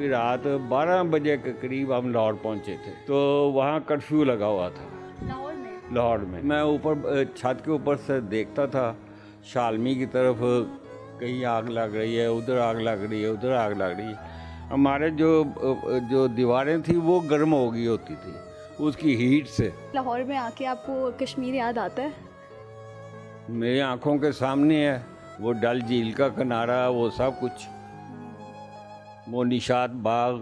की रात 12 बजे के करीब हम लाहौर पहुंचे थे। तो वहाँ कर्फ्यू लगा हुआ था लाहौर में। मैं ऊपर छत के ऊपर से देखता था शालमी की तरफ, कहीं आग लग रही है, उधर आग लग रही है, उधर आग लग रही है। हमारे जो दीवारें थी वो गर्म हो गई होती थी उसकी हीट से। लाहौर में आके आपको कश्मीर याद आता है? मेरी आंखों के सामने है वो डल झील का किनारा, वो सब कुछ, वो निशात बाग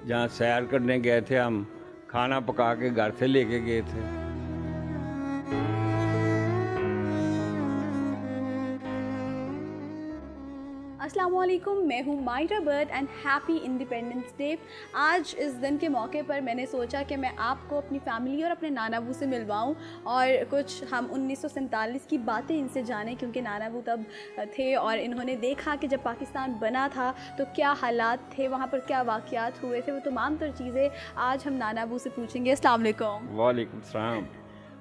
जहाँ सैर करने गए थे हम, खाना पका के घर से लेके गए थे। अस्सलामुअलैकुम, मैं हूँ Myra Bird and happy Independence Day. आज इस दिन के मौके पर मैंने सोचा कि मैं आपको अपनी फैमिली और अपने नाना बू से मिलवाऊँ और कुछ हम 1947 की बातें इनसे जानें, क्योंकि नाना बू तब थे और इन्होंने देखा कि जब पाकिस्तान बना था तो क्या हालात थे, वहाँ पर क्या वाक़यात हुए थे, वो तमाम तर चीज़ें आज हम नाना बू से पूछेंगे। अस्सलाम वालेकुम। वालेकुम सलाम।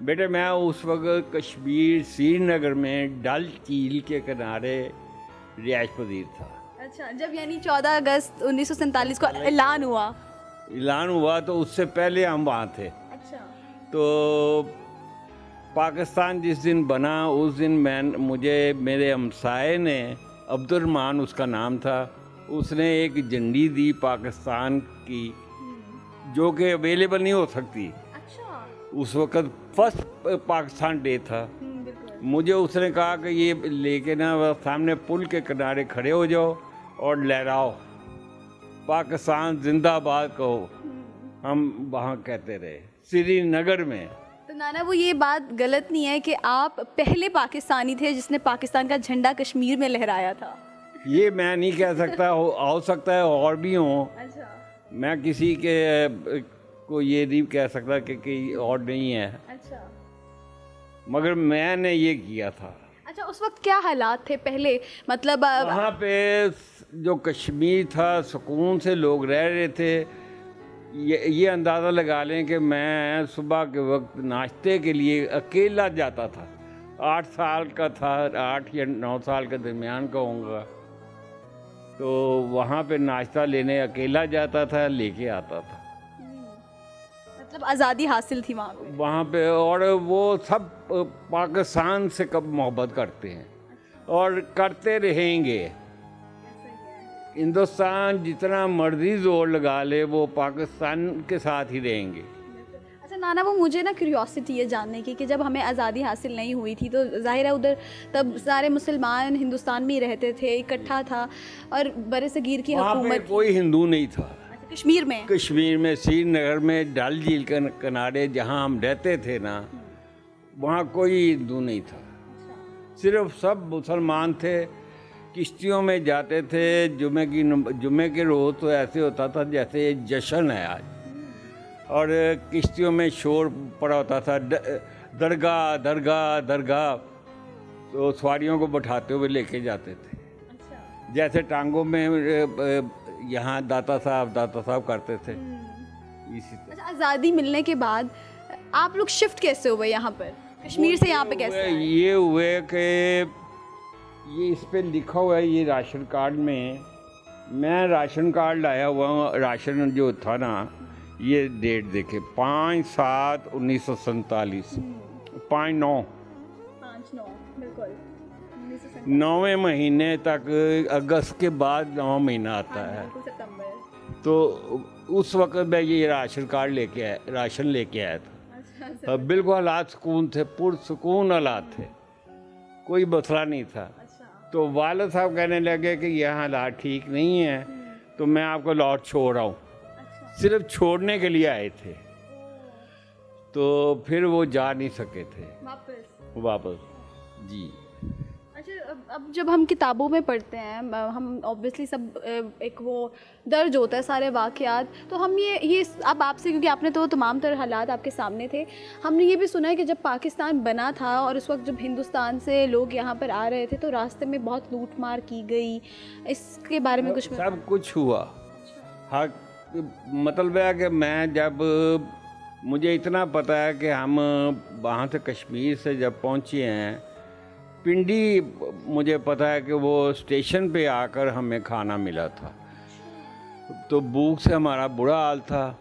बेटे मैं उस वक्त कश्मीर श्रीनगर में डल झील के किनारे रिहाइश पजीर था। अच्छा, जब यानी 14 अगस्त 1947 को ऐलान हुआ तो उससे पहले हम वहाँ थे। अच्छा। तो पाकिस्तान जिस दिन बना उस दिन मुझे मेरे हमसाये ने, अब्दुर्रहमान उसका नाम था, उसने एक झंडी दी पाकिस्तान की जो कि अवेलेबल नहीं हो सकती। अच्छा। उस वक़्त फर्स्ट पाकिस्तान डे था। मुझे उसने कहा कि ये लेके ना सामने पुल के किनारे खड़े हो जाओ और लहराओ, पाकिस्तान जिंदाबाद कहो। हम वहाँ कहते रहे श्रीनगर में। तो नाना वो ये बात गलत नहीं है कि आप पहले पाकिस्तानी थे जिसने पाकिस्तान का झंडा कश्मीर में लहराया था? ये मैं नहीं कह सकता, हो सकता है और भी हों। अच्छा। मैं किसी के को ये नहीं कह सकता कि और नहीं है। अच्छा। मगर मैंने ये किया था। अच्छा, उस वक्त क्या हालात थे पहले, मतलब वहाँ पे जो कश्मीर था सुकून से लोग रह रहे थे। ये अंदाज़ा लगा लें कि मैं सुबह के वक्त नाश्ते के लिए अकेला जाता था। 8 साल का था, 8 या 9 साल के दरमियान का होऊंगा। तो वहाँ पे नाश्ता लेने अकेला जाता था, लेके आता था। मतलब आज़ादी हासिल थी वहाँ पे। और वो सब पाकिस्तान से कब मोहब्बत करते हैं और करते रहेंगे। हिंदुस्तान जितना मर्जी जोर लगा ले वो पाकिस्तान के साथ ही रहेंगे। अच्छा नाना, वो मुझे ना क्यूरियोसिटी है जानने की कि जब हमें आज़ादी हासिल नहीं हुई थी तो ज़ाहिर है उधर तब सारे मुसलमान हिंदुस्तान में ही रहते थे, इकट्ठा था और बरसगीर की हुकूमत। कोई हिंदू नहीं था कश्मीर में श्रीनगर में डल झील के किनारे जहाँ हम रहते थे ना, वहाँ कोई हिंदू नहीं था। सिर्फ सब मुसलमान थे। किश्तियों में जाते थे। जुमे के रोज़ तो ऐसे होता था जैसे जश्न है आज, और किश्तियों में शोर पड़ा होता था, दरगाह दरगाह दरगाह। तो सवारियों को बैठाते हुए लेके जाते थे। अच्छा। जैसे टांगों में यहाँ दाता साहब करते थे। इसी तरह। अच्छा, आज़ादी मिलने के बाद आप लोग शिफ्ट कैसे हुए यहाँ पर, कश्मीर से यहाँ पे कैसे आए? ये हुए कि ये इस पे लिखा हुआ है, ये राशन कार्ड में, मैं राशन कार्ड लाया हुआ हूँ। राशन जो था ना, ये डेट देखे 5/7/1947, 5/9 बिल्कुल 9वें महीने तक, अगस्त के बाद 9 महीना आता है। तो उस वक्त मैं ये राशन कार्ड राशन लेके आया था। अच्छा। बिल्कुल हालात सुकून थे, पुरसुकून हालात थे, कोई मसला नहीं था। अच्छा। तो वालिद साहब कहने लगे कि यह हालात ठीक नहीं है तो मैं आपको लौट छोड़ रहा हूँ। अच्छा। सिर्फ छोड़ने के लिए आए थे, तो फिर वो जा नहीं सके थे वापस। जी। अब जब हम किताबों में पढ़ते हैं, हम ऑब्वियसली सब एक वो दर्ज होता है सारे वाक़यात, तो हम ये अब आपसे, क्योंकि आपने तो तमाम तरह हालात आपके सामने थे, हमने ये भी सुना है कि जब पाकिस्तान बना था और उस वक्त जब हिंदुस्तान से लोग यहाँ पर आ रहे थे तो रास्ते में बहुत लूट मार की गई। इसके बारे में कुछ? सब कुछ हुआ। हाँ, मतलब है कि मैं जब, मुझे इतना पता है कि हम वहाँ से कश्मीर से जब पहुँचे हैं पिंडी, मुझे पता है कि वो स्टेशन पे आकर हमें खाना मिला था। तो भूख से हमारा बुरा हाल था।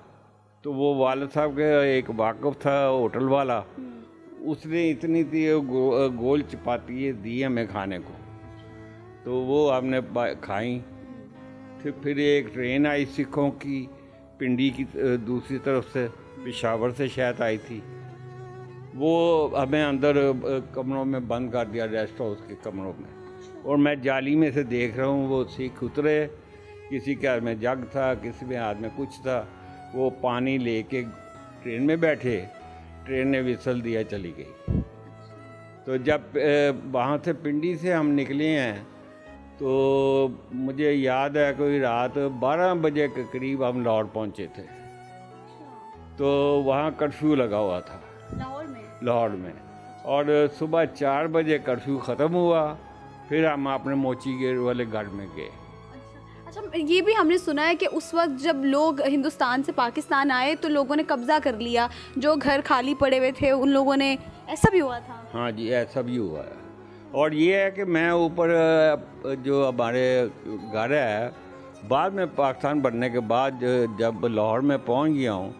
तो वो वालिद साहब के एक वाक़िफ़ था होटल वाला, उसने इतनी सी गोल चपाती दी हमें खाने को, तो वो हमने खाई। फिर एक ट्रेन आई सिखों की, पिंडी की दूसरी तरफ से, पेशावर से शायद आई थी। वो हमें अंदर कमरों में बंद कर दिया, रेस्ट हाउस के कमरों में, और मैं जाली में से देख रहा हूँ वो सिख उतरे। किसी के हाथ में जग था, किसी के हाथ में कुछ था। वो पानी लेके ट्रेन में बैठे, ट्रेन ने विसल दिया, चली गई। तो जब वहाँ से पिंडी से हम निकले हैं तो मुझे याद है कोई रात 12 बजे के करीब हम लाहौर पहुँचे थे। तो वहाँ कर्फ्यू लगा हुआ था लाहौर में, और सुबह 4 बजे कर्फ्यू ख़त्म हुआ। फिर हम अपने मोची गेट वाले घर में गए। अच्छा, ये भी हमने सुना है कि उस वक्त जब लोग हिंदुस्तान से पाकिस्तान आए तो लोगों ने कब्ज़ा कर लिया, जो घर खाली पड़े हुए थे उन लोगों ने, ऐसा भी हुआ था? हाँ जी, ऐसा भी हुआ है। और ये है कि मैं ऊपर जो हमारे घर है, बाद में पाकिस्तान बनने के बाद जब लाहौर में पहुंच गया हूँ,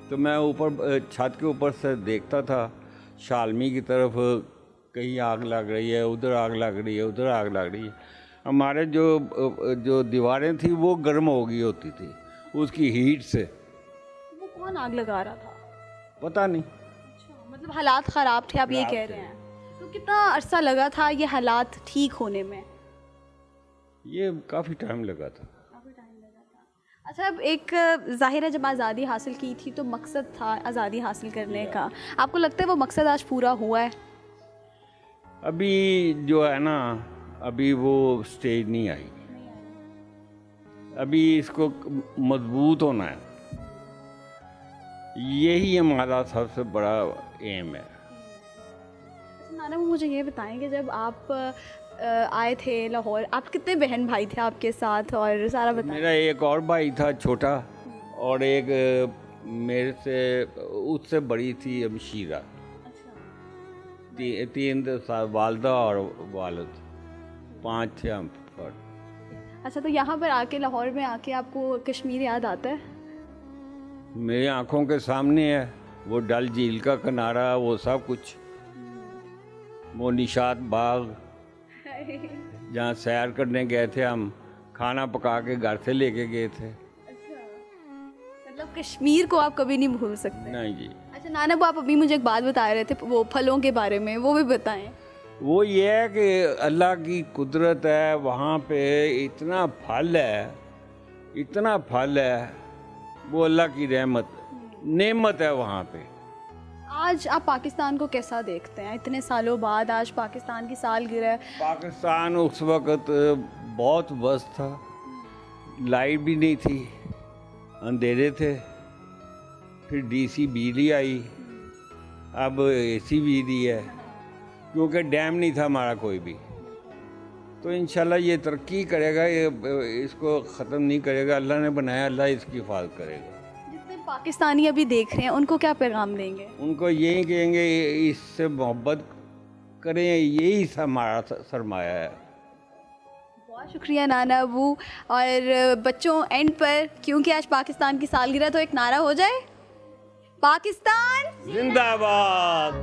तो मैं ऊपर छत के ऊपर से देखता था शालमी की तरफ, कहीं आग लग रही है, उधर आग लग रही है, उधर आग लग रही है। हमारे जो दीवारें थी वो गर्म हो गई होती थी उसकी हीट से। वो कौन आग लगा रहा था? पता नहीं। अच्छा, मतलब हालात ख़राब थे, आप ये कह रहे हैं। तो कितना अरसा लगा था ये हालात ठीक होने में? ये काफ़ी टाइम लगा था। अच्छा, अब एक ज़ाहिर है जब आज़ादी हासिल की थी तो मकसद था आज़ादी हासिल करने का, आपको लगता है वो मकसद आज पूरा हुआ है? अभी जो है ना, अभी वो स्टेज नहीं आई, अभी इसको मजबूत होना है, यही हमारा सबसे बड़ा एम है। नाना, वो मुझे ये बताएं कि जब आप आए थे लाहौर, आप कितने बहन भाई थे आपके साथ, और सारा बताएं। मेरा एक और भाई था छोटा, और एक मेरे से उससे बड़ी थी अमशीरा। अच्छा। तीन वालदा और वालिद, 5 थे हम। अच्छा, तो यहाँ पर आके, लाहौर में आके आपको कश्मीर याद आता है? मेरी आंखों के सामने है वो डल झील का किनारा, वो सब कुछ, वो निशात बाग जहाँ सैर करने गए थे हम, खाना पका के घर से लेके गए थे। अच्छा, मतलब कश्मीर को आप कभी नहीं भूल सकते? नहीं जी। अच्छा नाना, वो आप अभी मुझे एक बात बता रहे थे वो फलों के बारे में, वो भी बताएं। वो ये है कि अल्लाह की कुदरत है, वहाँ पे इतना फल है, इतना फल है, वो अल्लाह की रहमत, नेमत है वहाँ पे। आज आप पाकिस्तान को कैसा देखते हैं? इतने सालों बाद आज पाकिस्तान की सालगिरह है। पाकिस्तान उस वक़्त बहुत व्यस्त था, लाइट भी नहीं थी, अंधेरे थे, फिर डीसी बिजली आई, अब एसी बिजली है, क्योंकि डैम नहीं था हमारा कोई भी। तो इंशाल्लाह ये तरक्की करेगा, ये इसको ख़त्म नहीं करेगा। अल्लाह ने बनाया, अल्लाह इसकी हिफाजत करेगा। पाकिस्तानी अभी देख रहे हैं उनको क्या पैगाम देंगे? उनको यही कहेंगे इससे मोहब्बत करें, यही हमारा सरमाया है। बहुत शुक्रिया नाना अबू। और बच्चों, एंड पर, क्योंकि आज पाकिस्तान की सालगिरह, तो एक नारा हो जाए, पाकिस्तान जिंदाबाद।